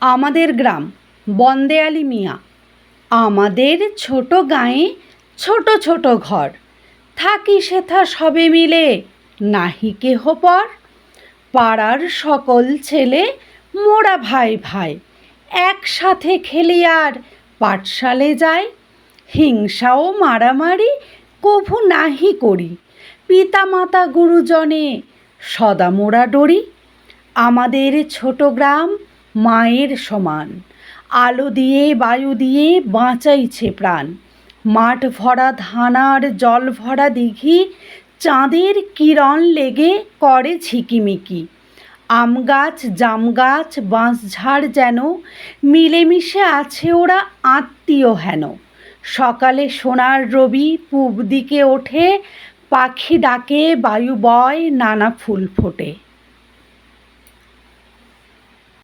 আমাদের গ্রাম বন্দেয়ালি মিয়া। আমাদের ছোট গাঁয়ে ছোট ছোট ঘর, থাকি সেথা সবে মিলে, নাহি কেহ পর। পাড়ার সকল ছেলে মোরা ভাই ভাই, একসাথে খেলি আর পাঠশালে যাই। হিংসা ও মারামারি কভু নাহি করি, পিতা মাতা গুরুজনে সদা মোরা ডরি। আমাদের ছোট গ্রাম মায়ের সমান, আলো দিয়ে বায়ু দিয়ে বাঁচাইছে প্রাণ। মাঠ ভরা ধান আর জল ভরা দিঘি, চাঁদের কিরণ লেগে করে ঝিকিমিকি। আম গাছ জাম গাছ বাঁশঝাড় যেন মিলেমিশে আছে ওরা আত্মীয় হেন। সকালে সোনার রবি পূব দিকে ওঠে, পাখি ডাকে বায়ু বয় নানা ফুল ফোটে।